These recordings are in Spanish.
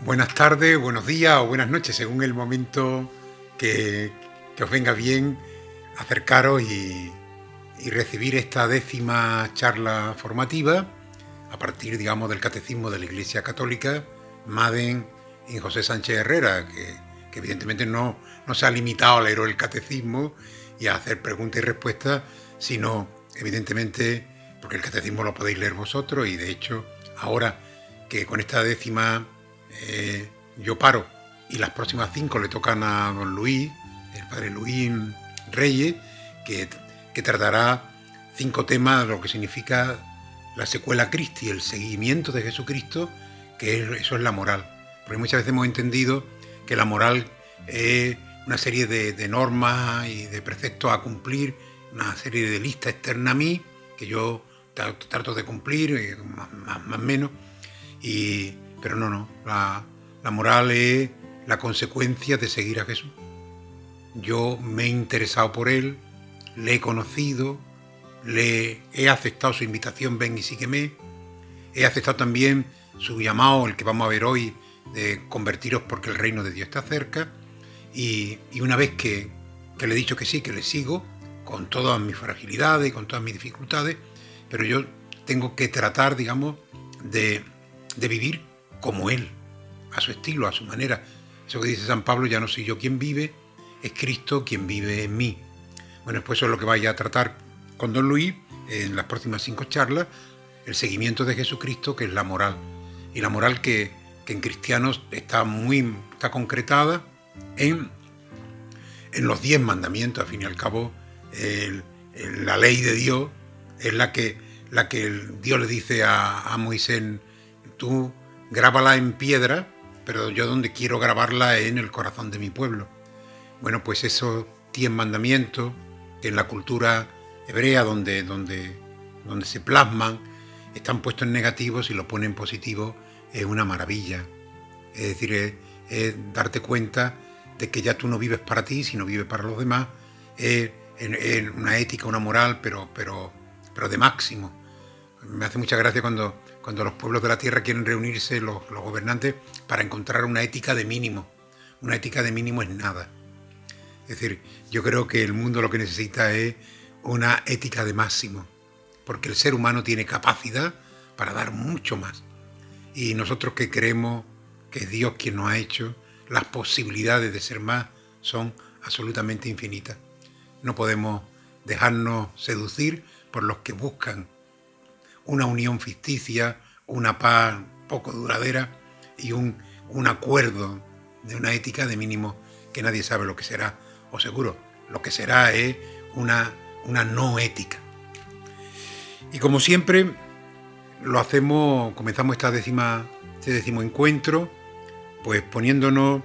Buenas tardes, buenos días o buenas noches, según el momento que, que os venga bien acercaros y recibir esta 10ª charla formativa a partir, digamos, del Catecismo de la Iglesia Católica, Madem y José Sánchez Herrera, que evidentemente no se ha limitado a leer el Catecismo y a hacer preguntas y respuestas, sino, evidentemente, porque el Catecismo lo podéis leer vosotros y, de hecho, ahora que con esta 10ª yo paro y las próximas 5 le tocan a don Luis, el padre Luis Reyes, que tratará 5 temas de lo que significa la secuela Christi, el seguimiento de Jesucristo, eso es la moral. Porque muchas veces hemos entendido que la moral es una serie de normas y de preceptos a cumplir, una serie de listas externas a mí, que yo trato de cumplir, más o menos, pero no, la moral es la consecuencia de seguir a Jesús. Yo me he interesado por él, le he conocido, le he aceptado su invitación, ven y sígueme. He aceptado también su llamado, el que vamos a ver hoy, de convertiros porque el reino de Dios está cerca. Y una vez que le he dicho que sí, que le sigo, con todas mis fragilidades, con todas mis dificultades, pero yo tengo que tratar, digamos, de vivir como él, a su estilo, a su manera. Eso que dice San Pablo, ya no soy yo quien vive, es Cristo quien vive en mí. Bueno, pues eso es lo que vaya a tratar con don Luis en las próximas 5 charlas, el seguimiento de Jesucristo, que es la moral. Y la moral que en cristianos está concretada en los 10 mandamientos. Al fin y al cabo, la ley de Dios es la que Dios le dice a Moisés: tú grábala en piedra, pero yo donde quiero grabarla es en el corazón de mi pueblo. Bueno, pues esos 10 mandamientos que en la cultura hebrea donde se plasman están puestos en negativo, si lo ponen en positivo es una maravilla. Es decir, es darte cuenta de que ya tú no vives para ti, sino vives para los demás. Es una ética, una moral, pero de máximo. Me hace mucha gracia cuando los pueblos de la tierra quieren reunirse, los gobernantes, para encontrar una ética de mínimo. Una ética de mínimo es nada. Es decir, yo creo que el mundo lo que necesita es una ética de máximo, porque el ser humano tiene capacidad para dar mucho más. Y nosotros que creemos que es Dios quien nos ha hecho, las posibilidades de ser más son absolutamente infinitas. No podemos dejarnos seducir por los que buscan una unión ficticia, una paz poco duradera y un acuerdo de una ética de mínimo que nadie sabe lo que será, o seguro lo que será es una no ética. Y como siempre lo hacemos, comenzamos este 10º encuentro, pues poniéndonos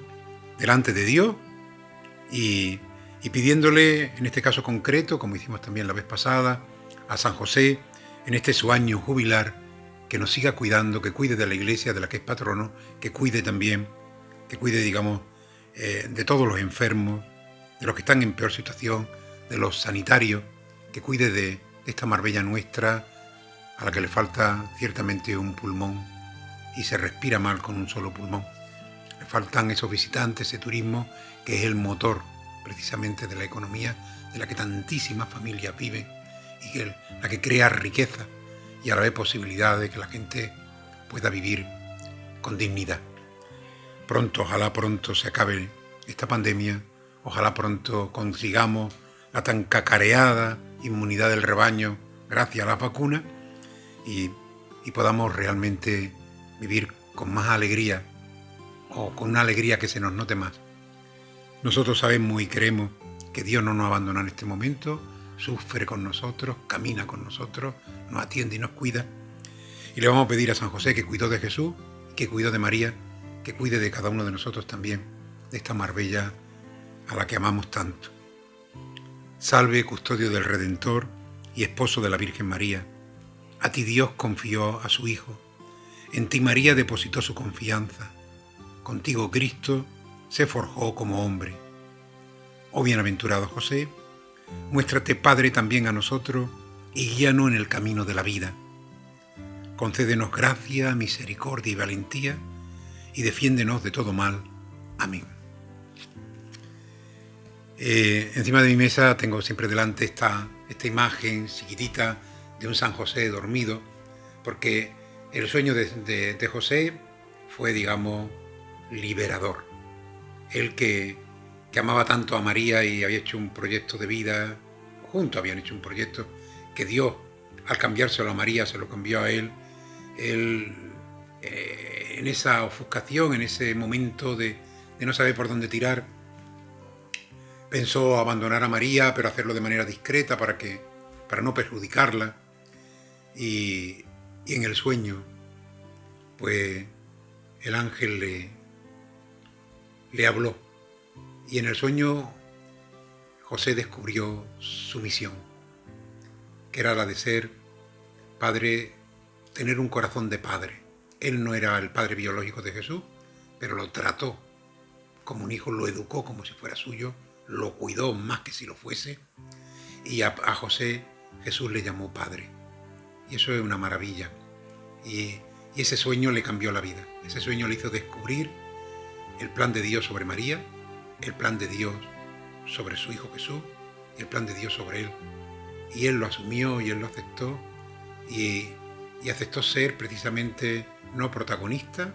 delante de Dios y pidiéndole, en este caso concreto, como hicimos también la vez pasada, a San José, en este su año jubilar, que nos siga cuidando, que cuide de la Iglesia de la que es patrono, que cuide también, digamos, de todos los enfermos, de los que están en peor situación, de los sanitarios, que cuide de esta Marbella nuestra, a la que le falta ciertamente un pulmón y se respira mal con un solo pulmón. Le faltan esos visitantes, ese turismo, que es el motor precisamente de la economía de la que tantísimas familias viven y la que crea riqueza y a la vez posibilidad de que la gente pueda vivir con dignidad. Ojalá pronto se acabe esta pandemia, ojalá pronto consigamos la tan cacareada inmunidad del rebaño gracias a las vacunas y podamos realmente vivir con más alegría o con una alegría que se nos note más. Nosotros sabemos y creemos que Dios no nos abandona en este momento, sufre con nosotros, camina con nosotros, nos atiende y nos cuida. Y le vamos a pedir a San José, que cuidó de Jesús, que cuidó de María, que cuide de cada uno de nosotros también, de esta Marbella a la que amamos tanto. Salve, custodio del Redentor y esposo de la Virgen María. A ti Dios confió a su Hijo. En ti María depositó su confianza. Contigo Cristo se forjó como hombre. Oh bienaventurado José, muéstrate Padre también a nosotros y guíanos en el camino de la vida. Concédenos gracia, misericordia y valentía, y defiéndenos de todo mal. Amén. Encima de mi mesa tengo siempre delante esta imagen chiquitita de un San José dormido, porque el sueño de José fue, digamos, liberador. Él que amaba tanto a María y había hecho un proyecto de vida, juntos habían hecho un proyecto que Dios, al cambiárselo a María, se lo cambió a él. Él, en esa ofuscación, en ese momento de no saber por dónde tirar, pensó abandonar a María, pero hacerlo de manera discreta para no perjudicarla. Y en el sueño, pues el ángel le habló. Y en el sueño José descubrió su misión, que era la de ser padre, tener un corazón de padre. Él no era el padre biológico de Jesús, pero lo trató como un hijo, lo educó como si fuera suyo, lo cuidó más que si lo fuese, y a José Jesús le llamó padre. Y eso es una maravilla. Y ese sueño le cambió la vida. Ese sueño le hizo descubrir el plan de Dios sobre María, el plan de Dios sobre su hijo Jesús y el plan de Dios sobre él. Y él lo asumió y él lo aceptó y aceptó ser precisamente no protagonista,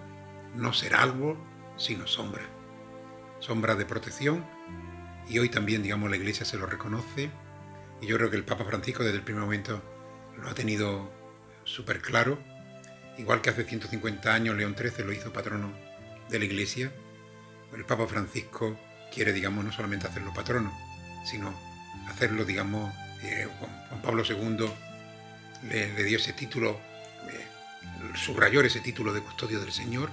no ser árbol, sino sombra. Sombra de protección. Y hoy también, digamos, la Iglesia se lo reconoce. Y yo creo que el Papa Francisco desde el primer momento lo ha tenido súper claro. Igual que hace 150 años León XIII lo hizo patrono de la Iglesia. El Papa Francisco quiere, digamos, no solamente hacerlo patrono, sino hacerlo, digamos, Juan Pablo II le dio ese título, subrayó ese título de custodio del Señor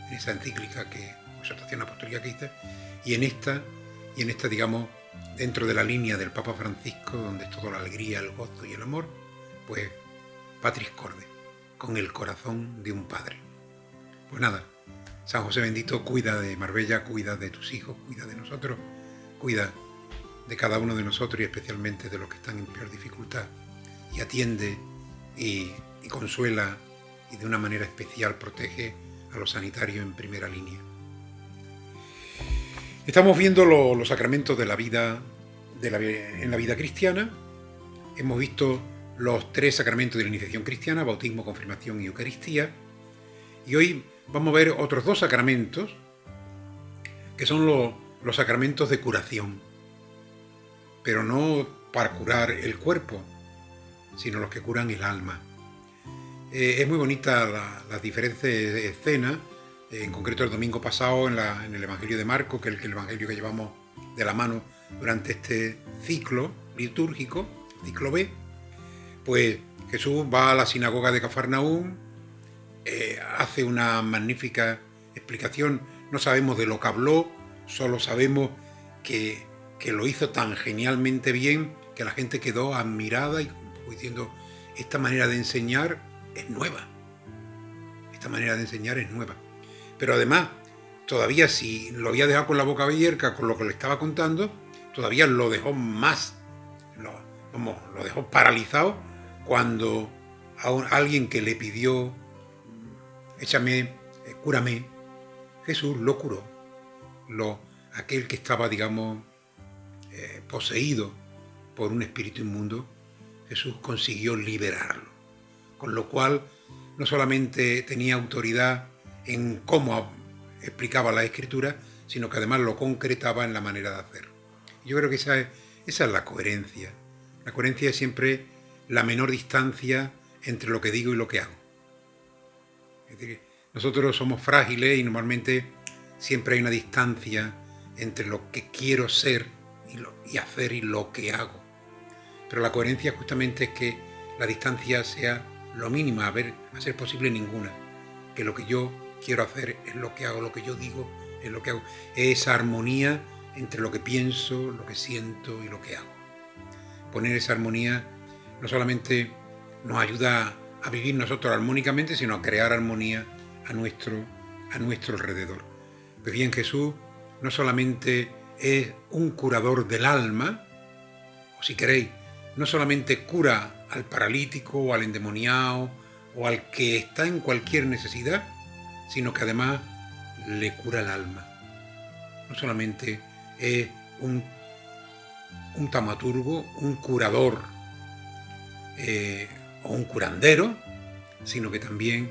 en esa encíclica, exhortación apostólica que hizo, y en esta, digamos, dentro de la línea del Papa Francisco, donde es toda la alegría, el gozo y el amor, pues Patris Corde, con el corazón de un padre. Pues nada, San José bendito, cuida de Marbella, cuida de tus hijos, cuida de nosotros, cuida de cada uno de nosotros y especialmente de los que están en peor dificultad, y atiende y consuela y de una manera especial protege a los sanitarios en primera línea. Estamos viendo los sacramentos de la vida en la vida cristiana. Hemos visto los 3 sacramentos de la iniciación cristiana: bautismo, confirmación y Eucaristía. Y hoy vamos a ver otros 2 sacramentos que son los sacramentos de curación, pero no para curar el cuerpo, sino los que curan el alma. Es muy bonita las diferentes escenas, en concreto el domingo pasado en el Evangelio de Marcos, que es el Evangelio que llevamos de la mano durante este ciclo litúrgico, ciclo B. Pues Jesús va a la sinagoga de Cafarnaúm, hace una magnífica explicación. No sabemos de lo que habló, solo sabemos que lo hizo tan genialmente bien que la gente quedó admirada y diciendo, esta manera de enseñar es nueva. Esta manera de enseñar es nueva. Pero además, todavía si lo había dejado con la boca abierta con lo que le estaba contando, todavía lo dejó más, lo dejó paralizado cuando a alguien que le pidió, cúrame, Jesús lo curó. Aquel que estaba, digamos, poseído por un espíritu inmundo, Jesús consiguió liberarlo. Con lo cual, no solamente tenía autoridad en cómo explicaba la Escritura, sino que además lo concretaba en la manera de hacer. Yo creo que esa es la coherencia. La coherencia es siempre la menor distancia entre lo que digo y lo que hago. Es decir, nosotros somos frágiles y normalmente siempre hay una distancia entre lo que quiero ser y hacer y lo que hago. Pero la coherencia justamente es que la distancia sea lo mínima, a ser posible ninguna. Que lo que yo quiero hacer es lo que hago, lo que yo digo es lo que hago. Es esa armonía entre lo que pienso, lo que siento y lo que hago. Poner esa armonía no solamente nos ayuda a vivir nosotros armónicamente, sino a crear armonía a nuestro alrededor. Pues bien, Jesús no solamente es un curador del alma, o si queréis, no solamente cura al paralítico o al endemoniado o al que está en cualquier necesidad, sino que además le cura el alma. No solamente es un taumaturgo, un curador o un curandero, sino que también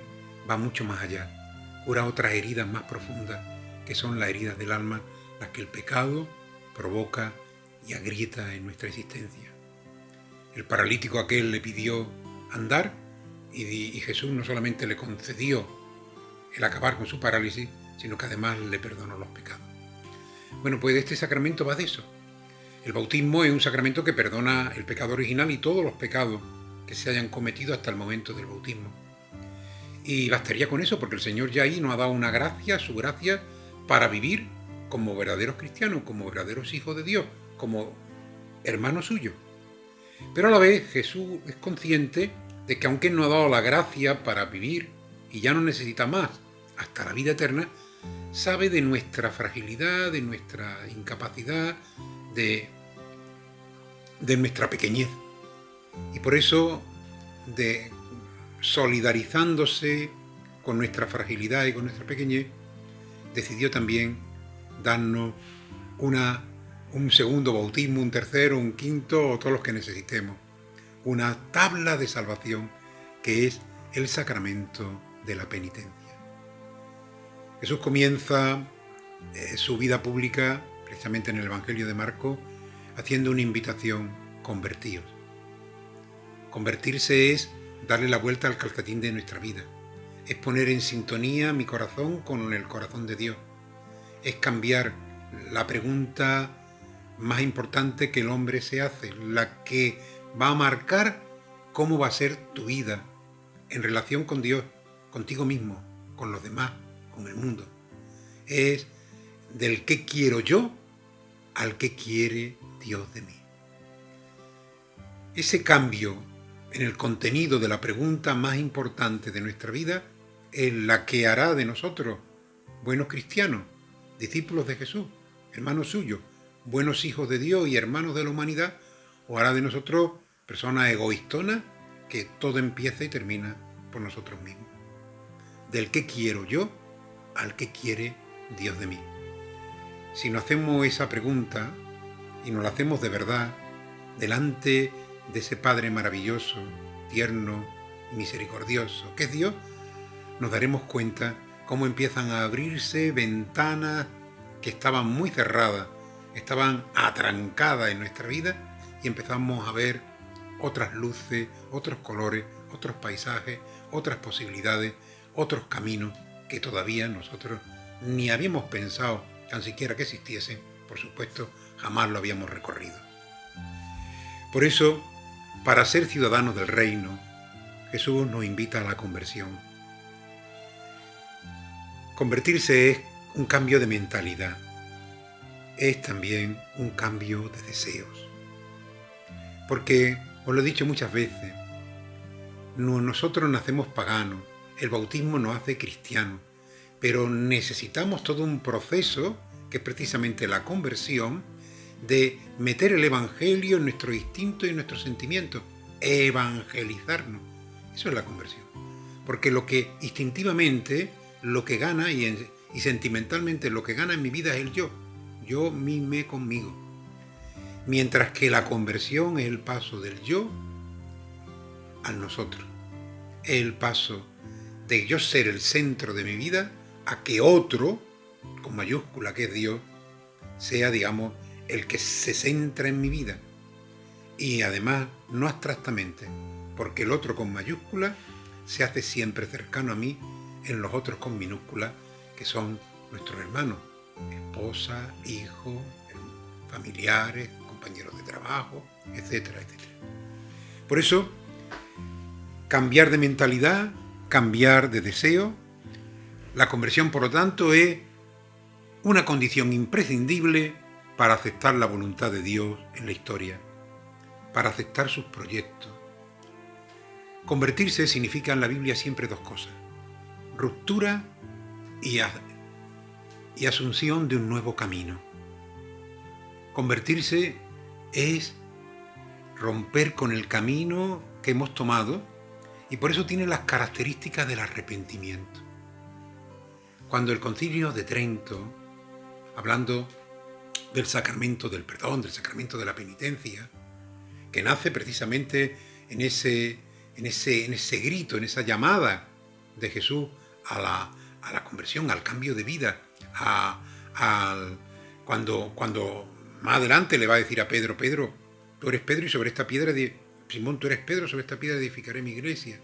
va mucho más allá. Cura otras heridas más profundas, que son las heridas del alma, las que el pecado provoca y agrieta en nuestra existencia. El paralítico aquel le pidió andar y Jesús no solamente le concedió el acabar con su parálisis, sino que además le perdonó los pecados. Bueno, pues este sacramento va de eso. El bautismo es un sacramento que perdona el pecado original y todos los pecados que se hayan cometido hasta el momento del bautismo. Y bastaría con eso, porque el Señor ya ahí nos ha dado una gracia, su gracia, para vivir como verdaderos cristianos, como verdaderos hijos de Dios, como hermanos suyos. Pero a la vez Jesús es consciente de que aunque Él nos ha dado la gracia para vivir y ya no necesita más hasta la vida eterna, sabe de nuestra fragilidad, de nuestra incapacidad, de nuestra pequeñez. Y por eso, solidarizándose con nuestra fragilidad y con nuestra pequeñez, decidió también darnos un segundo bautismo, un tercero, un quinto o todos los que necesitemos. Una tabla de salvación que es el sacramento de la penitencia. Jesús comienza su vida pública, precisamente en el Evangelio de Marcos, haciendo una invitación: convertíos. Convertirse es darle la vuelta al calcetín de nuestra vida, es poner en sintonía mi corazón con el corazón de Dios, es cambiar la pregunta más importante que el hombre se hace, la que va a marcar cómo va a ser tu vida en relación con Dios, contigo mismo, con los demás, con el mundo. Es del qué quiero yo al qué quiere Dios de mí. Ese cambio en el contenido de la pregunta más importante de nuestra vida es la que hará de nosotros buenos cristianos, discípulos de Jesús, hermanos suyos, buenos hijos de Dios y hermanos de la humanidad, o hará de nosotros personas egoístonas que todo empieza y termina por nosotros mismos. Del qué quiero yo al qué quiere Dios de mí. Si nos hacemos esa pregunta y nos la hacemos de verdad delante de ese Padre maravilloso, tierno y misericordioso que es Dios, nos daremos cuenta cómo empiezan a abrirse ventanas que estaban muy cerradas, estaban atrancadas en nuestra vida, y empezamos a ver otras luces, otros colores, otros paisajes, otras posibilidades, otros caminos que todavía nosotros ni habíamos pensado tan siquiera que existiesen. Por supuesto, jamás lo habíamos recorrido. Por eso, para ser ciudadanos del reino, Jesús nos invita a la conversión. Convertirse es un cambio de mentalidad, es también un cambio de deseos. Porque, os lo he dicho muchas veces, nosotros nacemos paganos, el bautismo nos hace cristianos, pero necesitamos todo un proceso, que es precisamente la conversión, de meter el evangelio en nuestro instinto y en nuestros sentimientos, evangelizarnos. Eso es la conversión. Porque lo que instintivamente, lo que gana y sentimentalmente lo que gana en mi vida es el yo. Yo mime conmigo. Mientras que la conversión es el paso del yo al nosotros. Es el paso de yo ser el centro de mi vida a que otro, con mayúscula, que es Dios, sea, digamos, el que se centra en mi vida. Y además, no abstractamente, porque el otro con mayúscula se hace siempre cercano a mí en los otros con minúscula, que son nuestros hermanos, esposa, hijos, familiares, compañeros de trabajo, etcétera, etcétera. Por eso, cambiar de mentalidad, cambiar de deseo. La conversión, por lo tanto, es una condición imprescindible para aceptar la voluntad de Dios en la historia, para aceptar sus proyectos. Convertirse significa en la Biblia siempre dos cosas: ruptura y asunción de un nuevo camino. Convertirse es romper con el camino que hemos tomado, y por eso tiene las características del arrepentimiento. cuando el Concilio de Trento, hablando del sacramento del perdón, del sacramento de la penitencia, que nace precisamente en ese grito, en esa llamada de Jesús a la conversión, al cambio de vida, cuando más adelante le va a decir a Pedro, Pedro, tú eres Pedro y sobre esta piedra, Simón, tú eres Pedro, sobre esta piedra edificaré mi iglesia.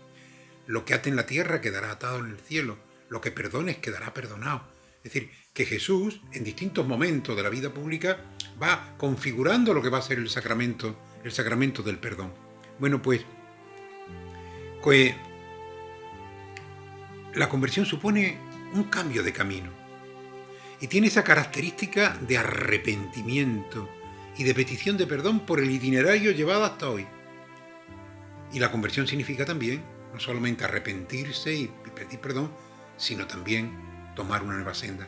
Lo que ate en la tierra quedará atado en el cielo, lo que perdones quedará perdonado. Es decir, que Jesús en distintos momentos de la vida pública va configurando lo que va a ser el sacramento del perdón. Bueno, pues la conversión supone un cambio de camino y tiene esa característica de arrepentimiento y de petición de perdón por el itinerario llevado hasta hoy. Y la conversión significa también no solamente arrepentirse y pedir perdón, sino también tomar una nueva senda.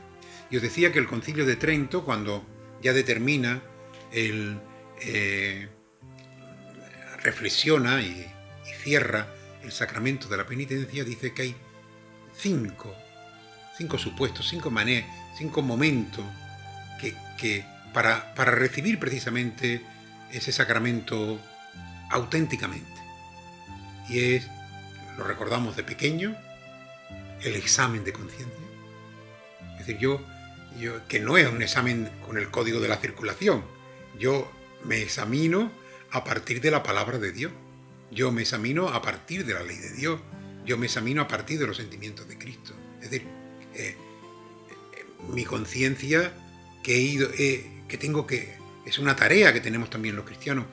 Y os decía que el Concilio de Trento, cuando ya determina, reflexiona y cierra el sacramento de la penitencia, dice que hay cinco supuestos, cinco momentos que para recibir precisamente ese sacramento auténticamente. Y lo recordamos de pequeño, el examen de conciencia. Es decir, yo que no es un examen con el código de la circulación, yo me examino a partir de la palabra de Dios, yo me examino a partir de la ley de Dios, yo me examino a partir de los sentimientos de Cristo. Es decir, mi conciencia es una tarea que tenemos también los cristianos,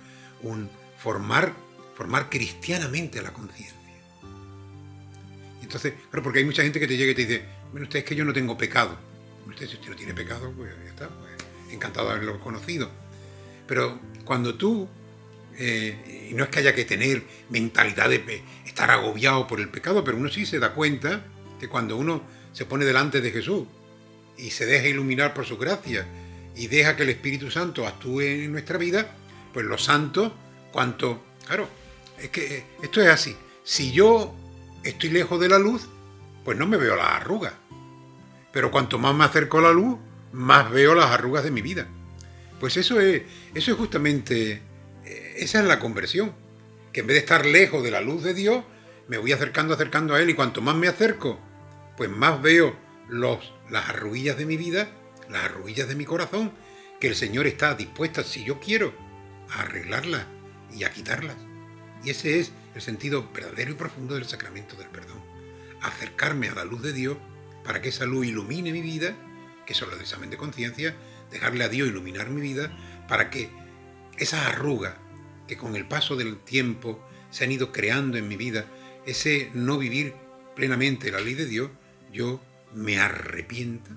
formar cristianamente la conciencia. Entonces, claro, porque hay mucha gente que te llega y te dice, bueno, usted es que yo no tengo pecado. Usted, si usted no tiene pecado, pues ya está, pues, encantado de haberlo conocido. Pero cuando tú, y no es que haya que tener mentalidad de estar agobiado por el pecado, pero uno sí se da cuenta que cuando uno se pone delante de Jesús y se deja iluminar por su gracia y deja que el Espíritu Santo actúe en nuestra vida, pues los santos, claro, es que esto es así. Si yo estoy lejos de la luz, pues no me veo las arrugas. Pero cuanto más me acerco a la luz, más veo las arrugas de mi vida. Pues eso es justamente, esa es la conversión. Que en vez de estar lejos de la luz de Dios, me voy acercando a Él, y cuanto más me acerco, pues más veo las arruguillas de mi vida, las arruguillas de mi corazón, que el Señor está dispuesto, si yo quiero, a arreglarlas y a quitarlas. Y ese es el sentido verdadero y profundo del sacramento del perdón. Acercarme a la luz de Dios para que esa luz ilumine mi vida, que eso es el examen de conciencia, dejarle a Dios iluminar mi vida, para que esas arrugas que con el paso del tiempo se han ido creando en mi vida, ese no vivir plenamente la ley de Dios, yo me arrepienta,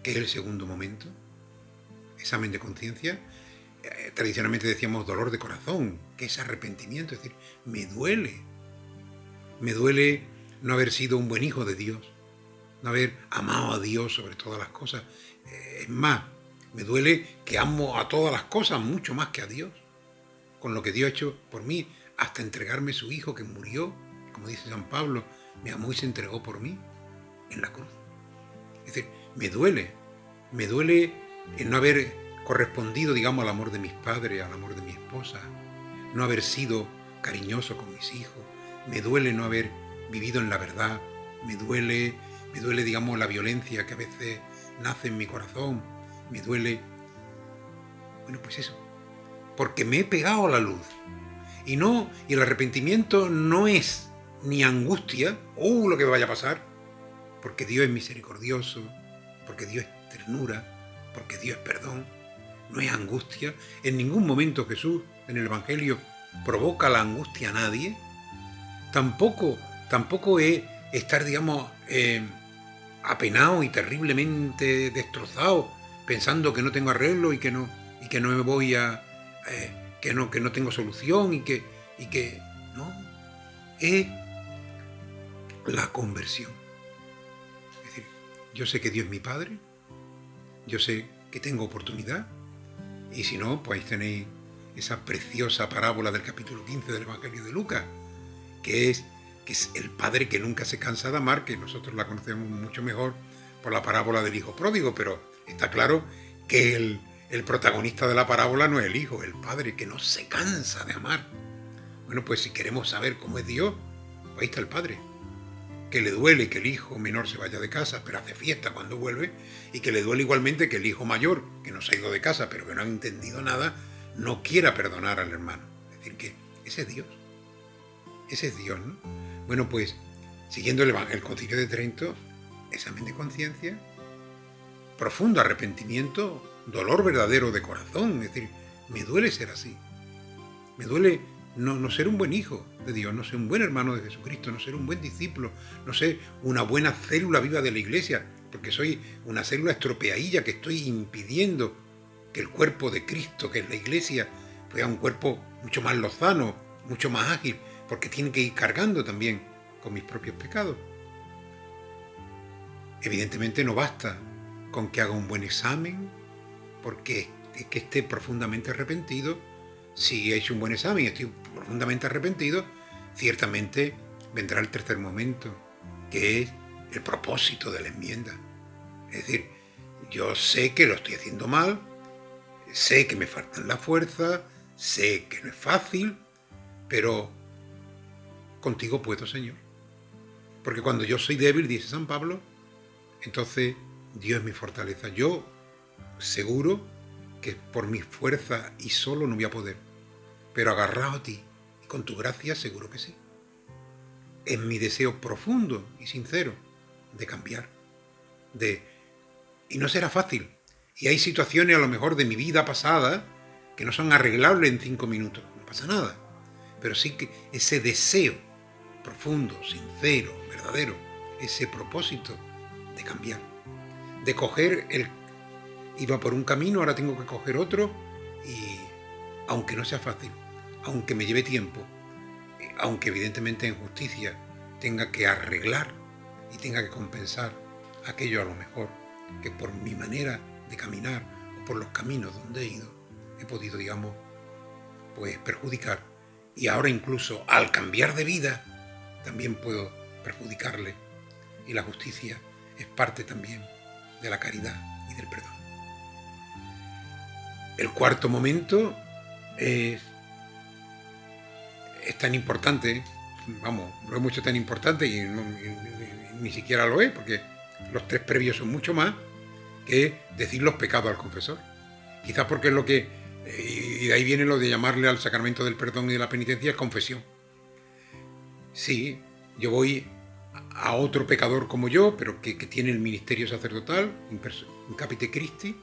que es el segundo momento, examen de conciencia. Tradicionalmente decíamos dolor de corazón, que es arrepentimiento, es decir, me duele no haber sido un buen hijo de Dios, no haber amado a Dios sobre todas las cosas. Es más, me duele que amo a todas las cosas mucho más que a Dios, con lo que Dios ha hecho por mí, hasta entregarme su Hijo que murió, como dice San Pablo, me amó y se entregó por mí en la cruz. Es decir, me duele el no haber correspondido, digamos, al amor de mis padres, al amor de mi esposa, no haber sido cariñoso con mis hijos, me duele no haber vivido en la verdad, me duele, digamos, la violencia que a veces nace en mi corazón, me duele, bueno, pues eso, porque me he pegado a la luz, y el arrepentimiento no es ni angustia, lo que me vaya a pasar, porque Dios es misericordioso, porque Dios es ternura, porque Dios es perdón. No es angustia. En ningún momento Jesús en el Evangelio provoca la angustia a nadie. Tampoco es estar, digamos, apenado y terriblemente destrozado, pensando que no tengo arreglo y que no me voy a que no tengo solución y que no. Es la conversión. Es decir, yo sé que Dios es mi Padre, yo sé que tengo oportunidad, y si no, pues ahí tenéis esa preciosa parábola del capítulo 15 del Evangelio de Lucas, que es el Padre que nunca se cansa de amar, que nosotros la conocemos mucho mejor por la parábola del hijo pródigo, pero está claro que el protagonista de la parábola no es el hijo, es el padre, que no se cansa de amar. Bueno, pues si queremos saber cómo es Dios, pues ahí está el padre, que le duele que el hijo menor se vaya de casa, pero hace fiesta cuando vuelve, y que le duele igualmente que el hijo mayor, que no se ha ido de casa, pero que no ha entendido nada, no quiera perdonar al hermano. Es decir, que ese es Dios. Ese es Dios, ¿no? Bueno, pues, siguiendo el Concilio de Trento, examen de conciencia, profundo arrepentimiento, dolor verdadero de corazón. Es decir, me duele ser así. Me duele no ser un buen hijo de Dios, no ser un buen hermano de Jesucristo, no ser un buen discípulo, no ser una buena célula viva de la Iglesia, porque soy una célula estropeadilla que estoy impidiendo que el cuerpo de Cristo, que es la Iglesia, sea un cuerpo mucho más lozano, mucho más ágil, porque tiene que ir cargando también con mis propios pecados. Evidentemente no basta con que haga un buen examen, porque que esté profundamente arrepentido. Si he hecho un buen examen y estoy profundamente arrepentido, ciertamente vendrá el tercer momento, que es el propósito de la enmienda. Es decir, yo sé que lo estoy haciendo mal, sé que me faltan la fuerza, sé que no es fácil, pero contigo puedo, Señor. Porque cuando yo soy débil, dice San Pablo, entonces Dios es mi fortaleza. Yo seguro que por mi fuerza y solo no voy a poder, pero agarrado a ti y con tu gracia seguro que sí. Es mi deseo profundo y sincero de cambiar, y no será fácil. Y hay situaciones a lo mejor de mi vida pasada que no son arreglables en 5 minutos, no pasa nada, pero sí que ese deseo profundo, sincero, verdadero, ese propósito de cambiar, de coger iba por un camino, ahora tengo que coger otro, y aunque no sea fácil, aunque me lleve tiempo, aunque evidentemente en justicia tenga que arreglar y tenga que compensar aquello a lo mejor que por mi manera de caminar o por los caminos donde he ido, he podido, digamos, pues perjudicar. Y ahora incluso al cambiar de vida también puedo perjudicarle. Y la justicia es parte también de la caridad y del perdón. El cuarto momento es tan importante, vamos, lo hemos hecho tan importante y ni siquiera lo es, porque los 3 previos son mucho más, que decir los pecados al confesor. Quizás porque es lo que, y de ahí viene lo de llamarle al sacramento del perdón y de la penitencia, confesión. Sí, yo voy a otro pecador como yo, pero que tiene el ministerio sacerdotal, in capite Christi,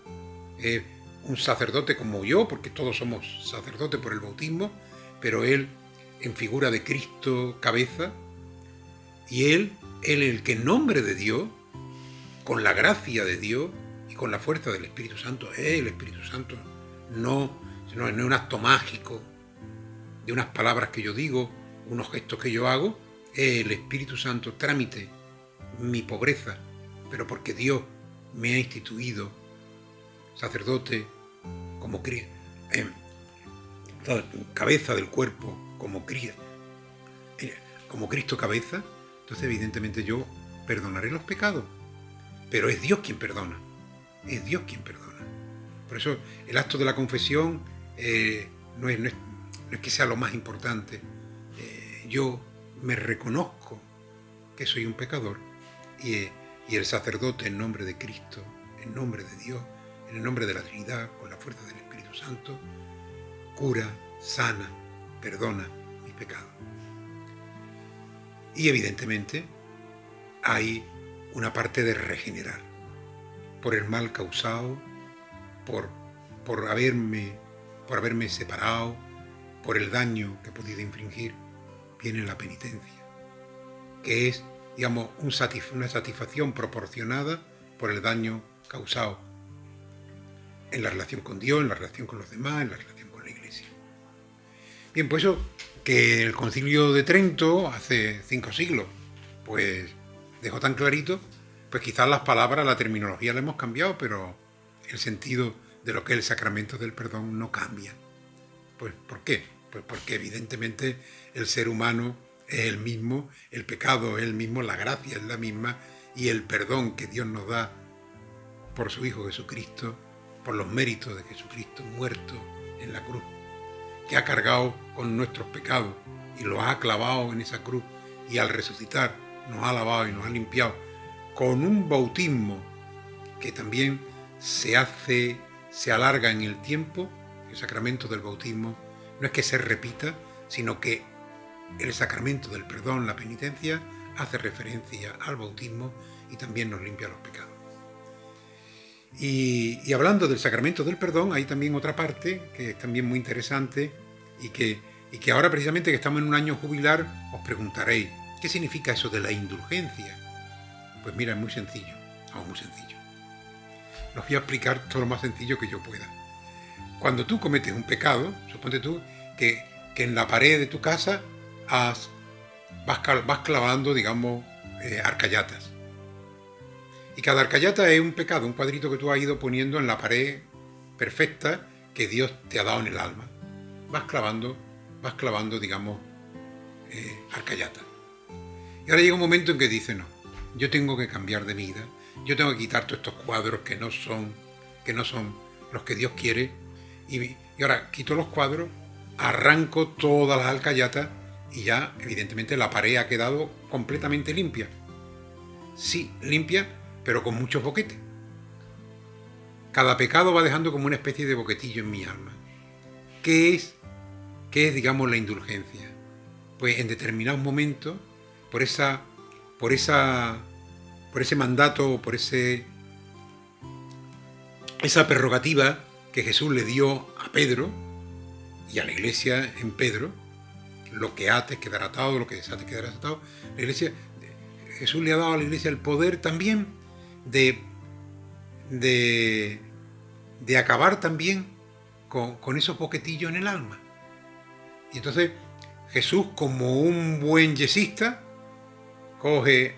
un sacerdote como yo, porque todos somos sacerdotes por el bautismo, pero él en figura de Cristo cabeza, y él el que en nombre de Dios, con la gracia de Dios y con la fuerza del Espíritu Santo, el Espíritu Santo no es un acto mágico de unas palabras que yo digo, unos gestos que yo hago, el Espíritu Santo trámite mi pobreza, pero porque Dios me ha instituido sacerdote como cabeza del cuerpo, como Cristo cabeza. Entonces evidentemente yo perdonaré los pecados, pero es Dios quien perdona, es Dios quien perdona. Por eso el acto de la confesión no es que sea lo más importante. Yo me reconozco que soy un pecador, y el sacerdote en nombre de Cristo, en nombre de Dios, en el nombre de la Trinidad, con la fuerza del Espíritu Santo, cura, sana, perdona mis pecados. Y evidentemente hay una parte de regenerar por el mal causado, por haberme separado, por el daño que he podido infringir. Viene la penitencia, que es, digamos, una satisfacción proporcionada por el daño causado en la relación con Dios, en la relación con los demás, en la relación con la Iglesia. Bien, pues eso que el Concilio de Trento, hace 5 siglos, pues dejó tan clarito, pues quizás las palabras, la terminología la hemos cambiado, pero el sentido de lo que es el sacramento del perdón no cambia. Pues, ¿por qué? Pues porque evidentemente el ser humano es el mismo, el pecado es el mismo, la gracia es la misma, y el perdón que Dios nos da por su Hijo Jesucristo, por los méritos de Jesucristo muerto en la cruz, que ha cargado con nuestros pecados y los ha clavado en esa cruz, y al resucitar nos ha lavado y nos ha limpiado con un bautismo que también se alarga en el tiempo. El sacramento del bautismo no es que se repita, sino que el sacramento del perdón, la penitencia, hace referencia al bautismo y también nos limpia los pecados. Y hablando del sacramento del perdón, hay también otra parte que es también muy interesante y que ahora precisamente que estamos en un año jubilar os preguntaréis, ¿qué significa eso de la indulgencia? Pues mira, es muy sencillo, muy sencillo. Os voy a explicar todo lo más sencillo que yo pueda. Cuando tú cometes un pecado, suponte tú que en la pared de tu casa vas clavando, digamos, arcallatas. Y cada arcallata es un pecado, un cuadrito que tú has ido poniendo en la pared perfecta que Dios te ha dado en el alma. Vas clavando, digamos, arcallatas. Y ahora llega un momento en que dices, no, yo tengo que cambiar de vida, yo tengo que quitar todos estos cuadros que no son los que Dios quiere, y ahora quito los cuadros, arranco todas las alcayatas y ya, evidentemente, la pared ha quedado completamente limpia. Sí, limpia, pero con muchos boquetes. Cada pecado va dejando como una especie de boquetillo en mi alma. ¿Qué es, digamos, la indulgencia? Pues en determinados momentos, por ese mandato, por esa prerrogativa que Jesús le dio a Pedro y a la Iglesia en Pedro, lo que ates quedará atado, lo que desates quedará desatado. Jesús le ha dado a la Iglesia el poder también de acabar también con esos boquetillos en el alma. Y entonces Jesús, como un buen yesista, coge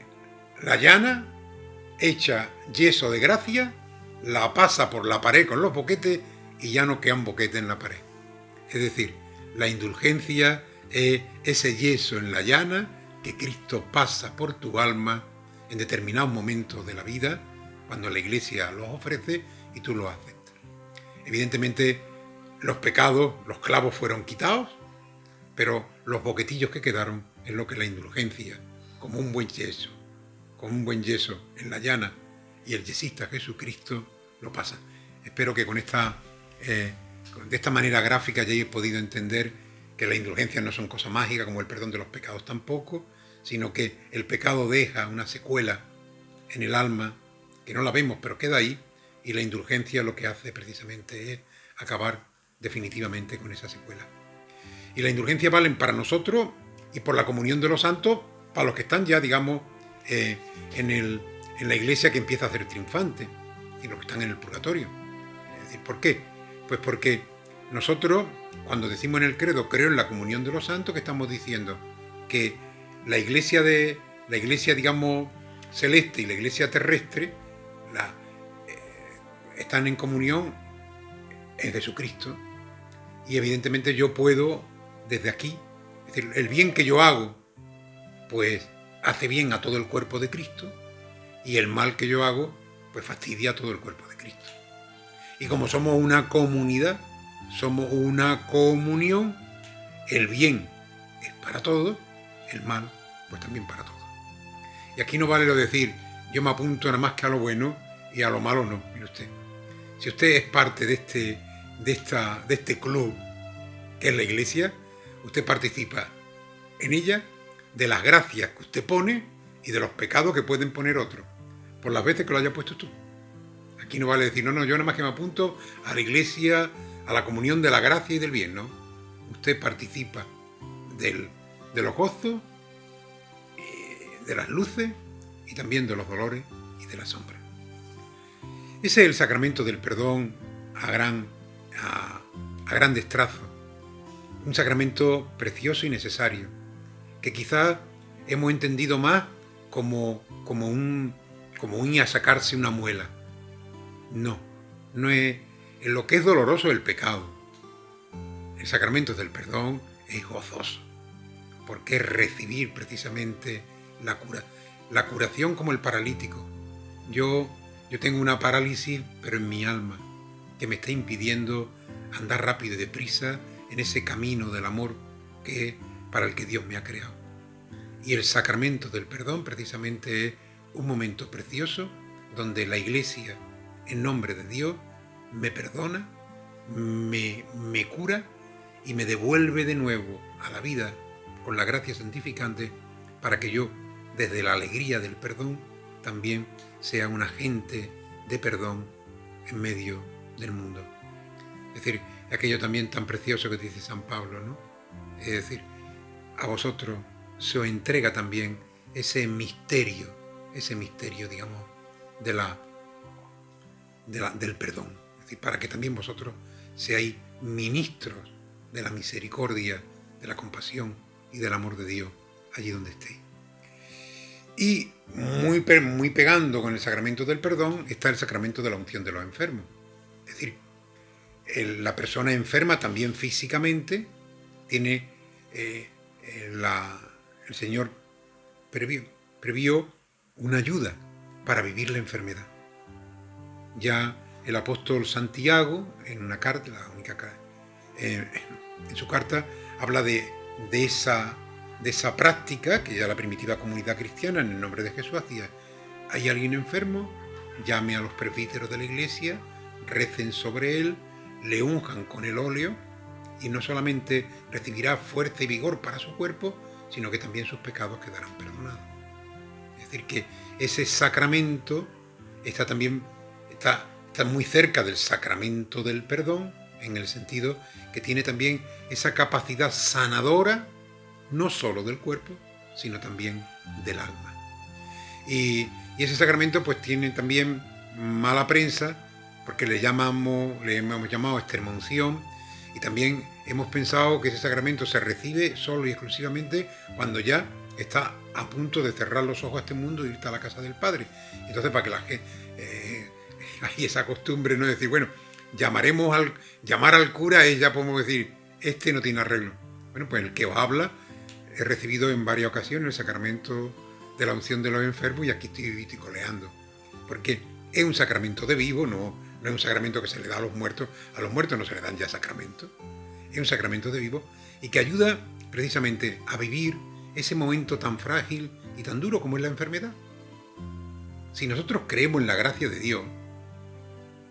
la llana, echa yeso de gracia, la pasa por la pared con los boquetes y ya no quedan boquetes en la pared. Es decir, la indulgencia es ese yeso en la llana que Cristo pasa por tu alma en determinados momentos de la vida, cuando la Iglesia los ofrece y tú los aceptas. Evidentemente, los pecados, los clavos fueron quitados, pero los boquetillos que quedaron es lo que la indulgencia, como un buen yeso en la llana, y el yesista Jesucristo lo pasa. Espero que de esta manera gráfica hayáis podido entender que las indulgencias no son cosas mágicas, como el perdón de los pecados tampoco, sino que el pecado deja una secuela en el alma, que no la vemos, pero queda ahí, y la indulgencia lo que hace precisamente es acabar definitivamente con esa secuela. Y la indulgencia valen para nosotros y por la comunión de los santos, para los que están ya, digamos, en la Iglesia que empieza a ser triunfante, y los que están en el purgatorio. Es decir, ¿por qué? Pues porque nosotros, cuando decimos en el credo, creo en la comunión de los santos, que estamos diciendo que la iglesia, digamos, celeste y la iglesia terrestre están en comunión en Jesucristo, y evidentemente yo puedo desde aquí, es decir, el bien que yo hago, pues hace bien a todo el cuerpo de Cristo, y el mal que yo hago, pues fastidia a todo el cuerpo de Cristo. Y como somos una comunidad, somos una comunión, el bien es para todos, el mal pues también para todos. Y aquí no vale lo de decir, yo me apunto nada más que a lo bueno y a lo malo no. Mire usted, si usted es parte de este club que es la Iglesia, usted participa en ella de las gracias que usted pone y de los pecados que pueden poner otros, por las veces que lo haya puesto tú. Aquí no vale decir, no, yo nada más que me apunto a la Iglesia, a la comunión de la gracia y del bien, ¿no? Usted participa de los gozos, de las luces y también de los dolores y de las sombras. Ese es el sacramento del perdón a grandes trazos. Un sacramento precioso y necesario, que quizás hemos entendido más como un ir a sacarse una muela. No es en lo que es doloroso el pecado. El sacramento del perdón es gozoso, porque es recibir precisamente la cura. la curación como el paralítico. Yo tengo una parálisis, pero en mi alma, que me está impidiendo andar rápido y deprisa en ese camino del amor para el que Dios me ha creado. Y el sacramento del perdón precisamente es un momento precioso donde la Iglesia, en nombre de Dios, me perdona, me cura y me devuelve de nuevo a la vida con la gracia santificante para que yo, desde la alegría del perdón, también sea un agente de perdón en medio del mundo. Es decir, aquello también tan precioso que dice San Pablo, ¿no? Es decir, a vosotros se os entrega también ese misterio, digamos, del perdón. Es decir, para que también vosotros seáis ministros de la misericordia, de la compasión y del amor de Dios allí donde estéis. Y muy pegando con el sacramento del perdón está el sacramento de la unción de los enfermos. Es decir, la persona enferma también físicamente tiene, el Señor previó una ayuda para vivir la enfermedad. Ya el apóstol Santiago, en una carta, la única en su carta, habla de esa práctica que ya la primitiva comunidad cristiana, en el nombre de Jesús, hacía. ¿Hay alguien enfermo? Llame a los presbíteros de la iglesia, recen sobre él, le unjan con el óleo y no solamente recibirá fuerza y vigor para su cuerpo, sino que también sus pecados quedarán perdonados. Es decir, que ese sacramento está muy cerca del sacramento del perdón, en el sentido que tiene también esa capacidad sanadora, no solo del cuerpo, sino también del alma. Y ese sacramento pues tiene también mala prensa, porque le hemos llamado extremaunción, y también hemos pensado que ese sacramento se recibe solo y exclusivamente cuando ya está a punto de cerrar los ojos a este mundo y irte a la casa del Padre. Entonces, para que la gente hay esa costumbre, no decir, bueno, llamar al cura y ya podemos decir, este no tiene arreglo. Bueno, pues el que os habla he recibido en varias ocasiones el sacramento de la unción de los enfermos y aquí estoy coleando, porque es un sacramento de vivo, no es un sacramento que se le da a los muertos no se le dan ya sacramentos, es un sacramento de vivo y que ayuda precisamente a vivir ese momento tan frágil y tan duro como es la enfermedad. Si nosotros creemos en la gracia de Dios,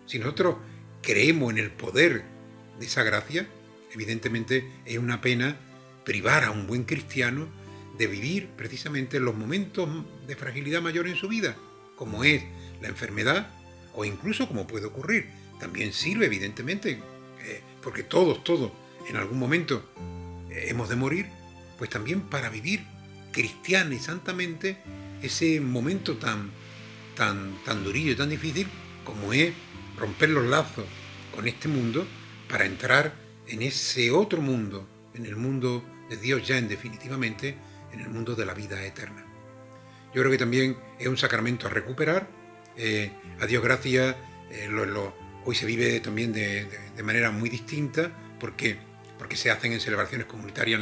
si nosotros creemos en el poder de esa gracia, evidentemente es una pena privar a un buen cristiano de vivir precisamente los momentos de fragilidad mayor en su vida, como es la enfermedad o incluso como puede ocurrir. También sirve, evidentemente, porque todos en algún momento hemos de morir, pues también para vivir cristiana y santamente ese momento tan durillo y tan difícil como es romper los lazos con este mundo para entrar en ese otro mundo, en el mundo de Dios ya definitivamente, en el mundo de la vida eterna. Yo creo que también es un sacramento a recuperar. A Dios gracias, hoy se vive también de manera muy distinta porque se hacen en celebraciones comunitarias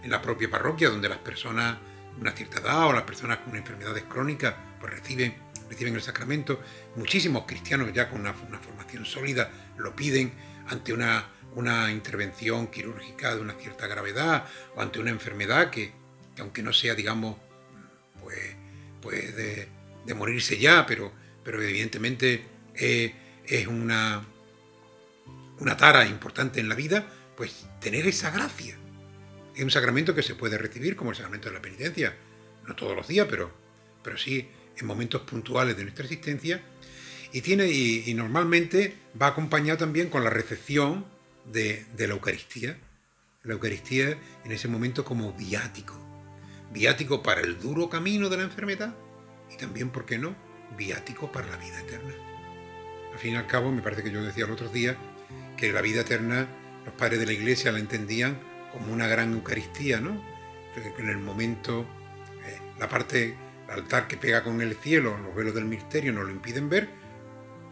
en la propia parroquia, donde las personas de una cierta edad o las personas con enfermedades crónicas pues reciben el sacramento. Muchísimos cristianos ya con una formación sólida lo piden ante una intervención quirúrgica de una cierta gravedad o ante una enfermedad que aunque no sea, digamos, pues de morirse ya, pero evidentemente es una tara importante en la vida, pues tener esa gracia. Es un sacramento que se puede recibir como el sacramento de la penitencia, no todos los días, pero sí en momentos puntuales de nuestra existencia, y normalmente va acompañado también con la recepción de la Eucaristía. La Eucaristía en ese momento como viático para el duro camino de la enfermedad y también, ¿por qué no?, viático para la vida eterna. Al fin y al cabo, me parece que yo decía los otros días que la vida eterna los padres de la Iglesia la entendían como una gran Eucaristía, ¿no? En el momento, el altar que pega con el cielo, los velos del misterio nos lo impiden ver,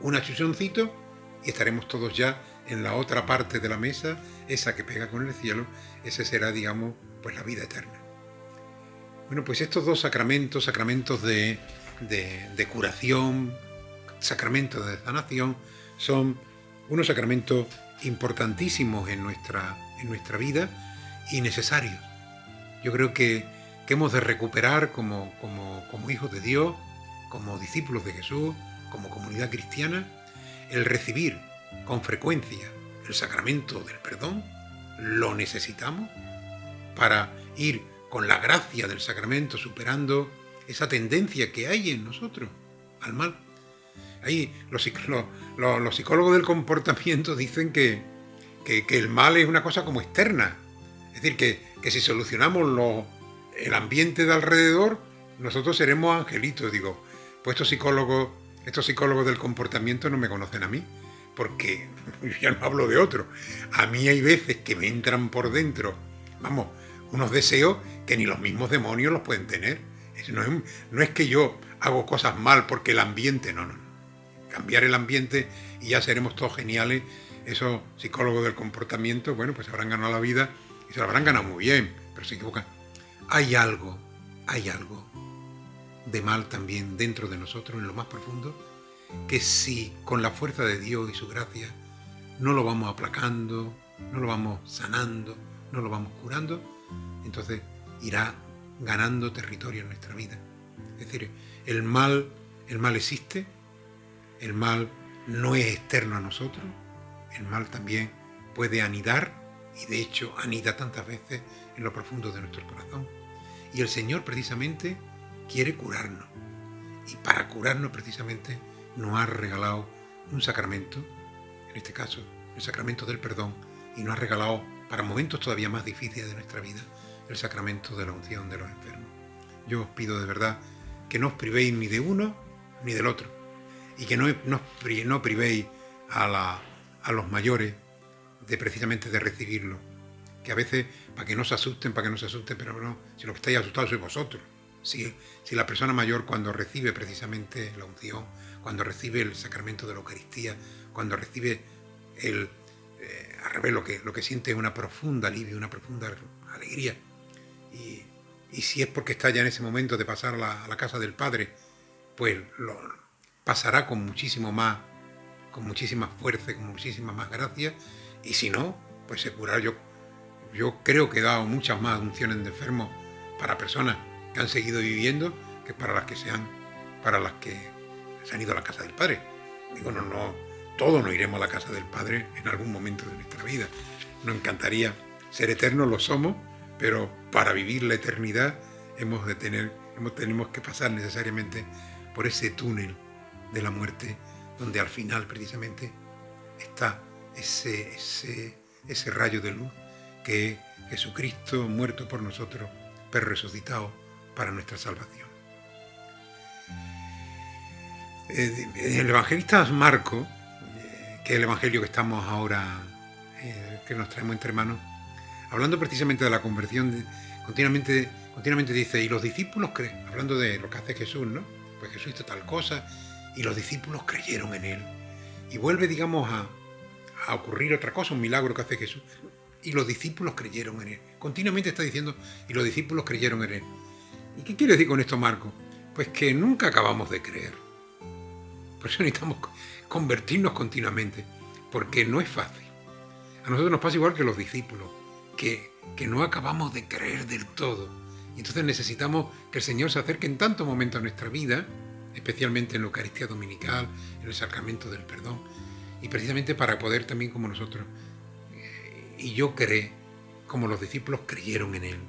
un achuchoncito y estaremos todos ya en la otra parte de la mesa, esa que pega con el cielo, ese será, digamos, pues la vida eterna. Bueno, pues estos dos sacramentos, sacramentos de curación, sacramentos de sanación, son unos sacramentos importantísimos en nuestra vida y necesarios. Yo creo que hemos de recuperar como hijos de Dios, como discípulos de Jesús, como comunidad cristiana, el recibir con frecuencia el sacramento del perdón. Lo necesitamos para ir con la gracia del sacramento superando esa tendencia que hay en nosotros al mal. Ahí los psicólogos del comportamiento dicen que el mal es una cosa como externa. Es decir, que si solucionamos el ambiente de alrededor, nosotros seremos angelitos. Digo, pues estos psicólogos del comportamiento no me conocen a mí, porque yo ya no hablo de otro. A mí hay veces que me entran por dentro, vamos, unos deseos que ni los mismos demonios los pueden tener. No es que yo hago cosas mal porque el ambiente, no. Cambiar el ambiente y ya seremos todos geniales. Esos psicólogos del comportamiento, bueno, pues habrán ganado la vida y se lo habrán ganado muy bien, pero se equivocan. Hay algo de mal también dentro de nosotros, en lo más profundo, que si con la fuerza de Dios y su gracia no lo vamos aplacando, no lo vamos sanando, no lo vamos curando, entonces irá ganando territorio en nuestra vida. Es decir, el mal existe, el mal no es externo a nosotros, el mal también puede anidar, y de hecho anida tantas veces en lo profundo de nuestro corazón. Y el Señor precisamente quiere curarnos, y para curarnos precisamente nos ha regalado un sacramento, en este caso el sacramento del perdón, y nos ha regalado para momentos todavía más difíciles de nuestra vida el sacramento de la unción de los enfermos. Yo os pido de verdad que no os privéis ni de uno ni del otro, y que no privéis a los mayores precisamente de recibirlo, que a veces para que no se asusten, pero no, si lo que estáis asustados sois vosotros. Si la persona mayor, cuando recibe precisamente la unción, cuando recibe el sacramento de la Eucaristía, cuando recibe al revés, lo que siente es una profunda alivio, una profunda alegría, y si es porque está ya en ese momento de pasar a la casa del Padre, pues lo pasará con muchísima fuerza, con muchísima más gracia, y si no, pues se curará. Yo creo que he dado muchas más unciones de enfermos para personas que han seguido viviendo que para las que se han ido a la casa del Padre. Digo, no, todos nos iremos a la casa del Padre en algún momento de nuestra vida. Nos encantaría ser eternos, lo somos, pero para vivir la eternidad tenemos que pasar necesariamente por ese túnel de la muerte, donde al final precisamente está ese rayo de luz que es Jesucristo muerto por nosotros, pero resucitado para nuestra salvación. El evangelista Marcos, que es el evangelio que estamos ahora, que nos traemos entre manos, hablando precisamente de la conversión, continuamente dice, y los discípulos creen, hablando de lo que hace Jesús, ¿no? Pues Jesús hizo tal cosa y los discípulos creyeron en él. Y vuelve, digamos, a ocurrir otra cosa, un milagro que hace Jesús, y los discípulos creyeron en él. Continuamente está diciendo, y los discípulos creyeron en él. ¿Y qué quiere decir con esto, Marcos? Pues que nunca acabamos de creer. Por eso necesitamos convertirnos continuamente, porque no es fácil. A nosotros nos pasa igual que a los discípulos, que no acabamos de creer del todo. Y entonces necesitamos que el Señor se acerque en tantos momentos a nuestra vida, especialmente en la Eucaristía Dominical, en el sacramento del perdón, y precisamente para poder también como nosotros, y yo creé, como los discípulos creyeron en él.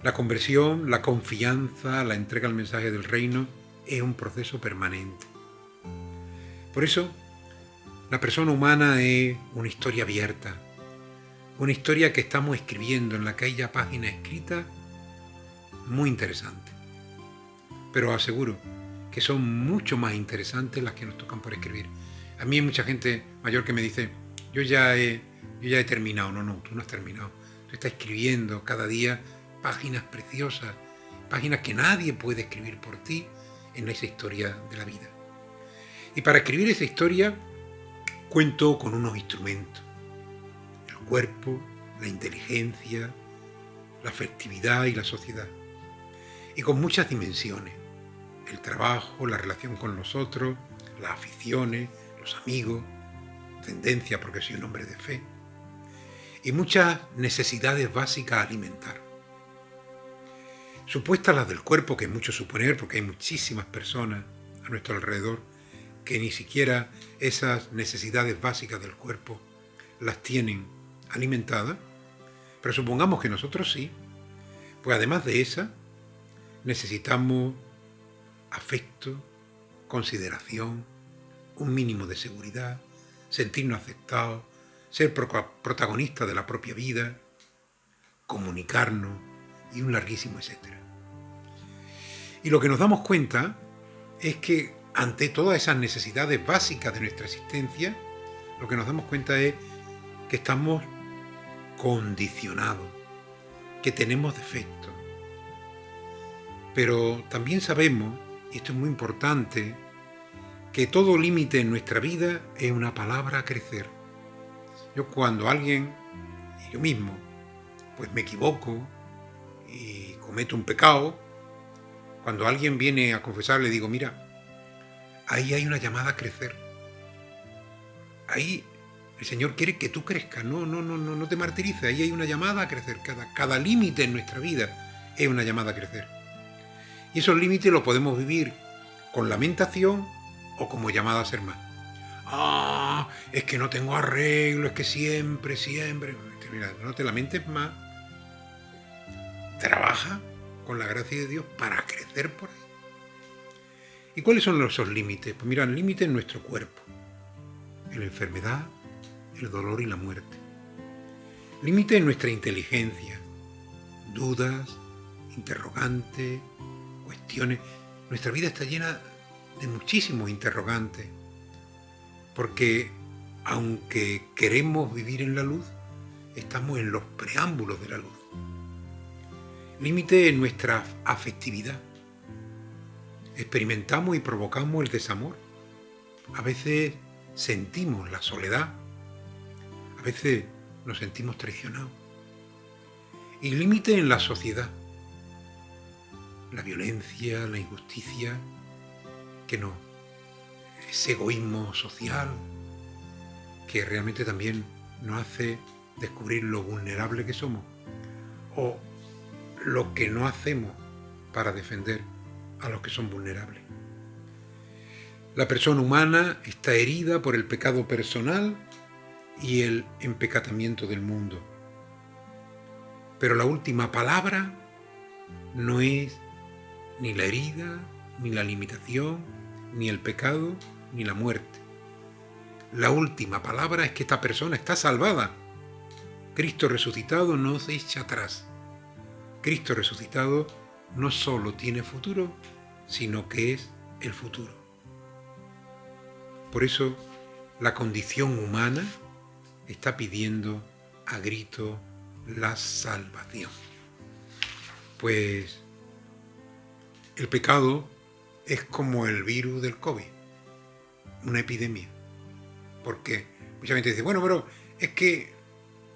La conversión, la confianza, la entrega al mensaje del reino es un proceso permanente. Por eso, la persona humana es una historia abierta, una historia que estamos escribiendo, en la que hay ya páginas escritas muy interesantes. Pero os aseguro que son mucho más interesantes las que nos tocan por escribir. A mí hay mucha gente mayor que me dice, yo ya he terminado. No, tú no has terminado. Tú estás escribiendo cada día páginas preciosas, páginas que nadie puede escribir por ti en esa historia de la vida. Y para escribir esa historia cuento con unos instrumentos: el cuerpo, la inteligencia, la afectividad y la sociedad. y con muchas dimensiones. El trabajo, la relación con los otros, las aficiones, los amigos, tendencia porque soy un hombre de fe, y muchas necesidades básicas a alimentar. Supuestas las del cuerpo, que es mucho suponer, porque hay muchísimas personas a nuestro alrededor que ni siquiera esas necesidades básicas del cuerpo las tienen alimentadas, pero supongamos que nosotros sí, pues además de esa, necesitamos afecto, consideración, un mínimo de seguridad, sentirnos aceptados, ser protagonistas de la propia vida, comunicarnos y un larguísimo etcétera. Y lo que nos damos cuenta es que ante todas esas necesidades básicas de nuestra existencia, lo que nos damos cuenta es que estamos condicionados, que tenemos defectos. Pero también sabemos, y esto es muy importante, que todo límite en nuestra vida es una palabra a crecer. Yo cuando alguien, y yo mismo, pues me equivoco y cometo un pecado, cuando alguien viene a confesar le digo, mira, ahí hay una llamada a crecer. Ahí el Señor quiere que tú crezcas, no te martirices, ahí hay una llamada a crecer. Cada límite en nuestra vida es una llamada a crecer. Y esos límites los podemos vivir con lamentación o como llamada a ser más. Es que no tengo arreglo, es que siempre. Mira, no te lamentes más. Trabaja con la gracia de Dios para crecer por ahí. ¿Y cuáles son esos límites? Pues mira, el límite en nuestro cuerpo, en la enfermedad, el dolor y la muerte. Límite en nuestra inteligencia, dudas, interrogantes, cuestiones. Nuestra vida está llena de muchísimos interrogantes, porque aunque queremos vivir en la luz, estamos en los preámbulos de la luz. Límite en nuestra afectividad. Experimentamos y provocamos el desamor. A veces sentimos la soledad. A veces nos sentimos traicionados. Y límite en la sociedad. La violencia, la injusticia, ese egoísmo social que realmente también nos hace descubrir lo vulnerable que somos o lo que no hacemos para defender a los que son vulnerables. La persona humana está herida por el pecado personal y el empecatamiento del mundo. Pero la última palabra no es ni la herida, ni la limitación, ni el pecado, ni la muerte. La última palabra es que esta persona está salvada. Cristo resucitado no se echa atrás. Cristo resucitado no solo tiene futuro, sino que es el futuro. Por eso la condición humana está pidiendo a grito la salvación. Pues el pecado es como el virus del COVID, una epidemia. Porque mucha gente dice, bueno, pero es que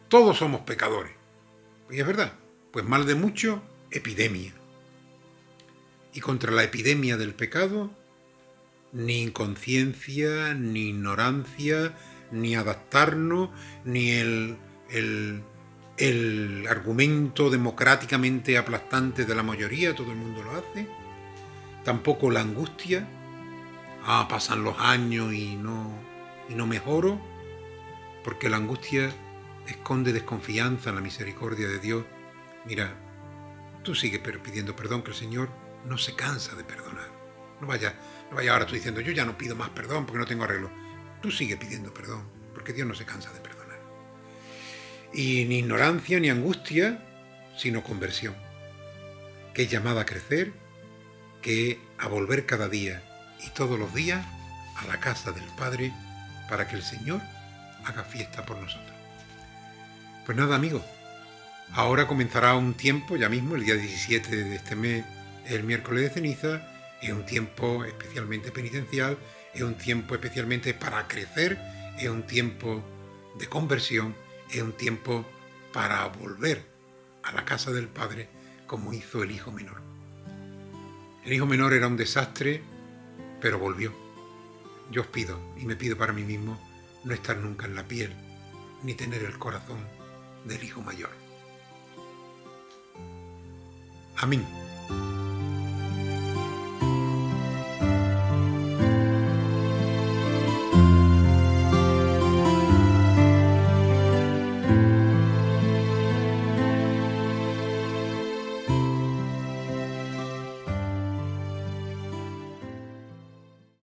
todos somos pecadores. Y es verdad, pues mal de mucho, epidemia. Y contra la epidemia del pecado, ni inconsciencia, ni ignorancia, ni adaptarnos, ni el argumento democráticamente aplastante de la mayoría, todo el mundo lo hace. Tampoco la angustia, pasan los años y no mejoro, porque la angustia esconde desconfianza en la misericordia de Dios. Mira, tú sigue pidiendo perdón, que el Señor no se cansa de perdonar. No vaya ahora tú diciendo, yo ya no pido más perdón porque no tengo arreglo. Tú sigue pidiendo perdón, porque Dios no se cansa de perdonar. Y ni ignorancia ni angustia, sino conversión, que es llamada a crecer, que es a volver cada día y todos los días a la casa del Padre para que el Señor haga fiesta por nosotros. Pues nada, amigos, ahora comenzará un tiempo, ya mismo, el día 17 de este mes, el miércoles de ceniza, es un tiempo especialmente penitencial, es un tiempo especialmente para crecer, es un tiempo de conversión, es un tiempo para volver a la casa del Padre como hizo el hijo menor. El hijo menor era un desastre, pero volvió. Yo os pido, y me pido para mí mismo, no estar nunca en la piel, ni tener el corazón del hijo mayor. Amén.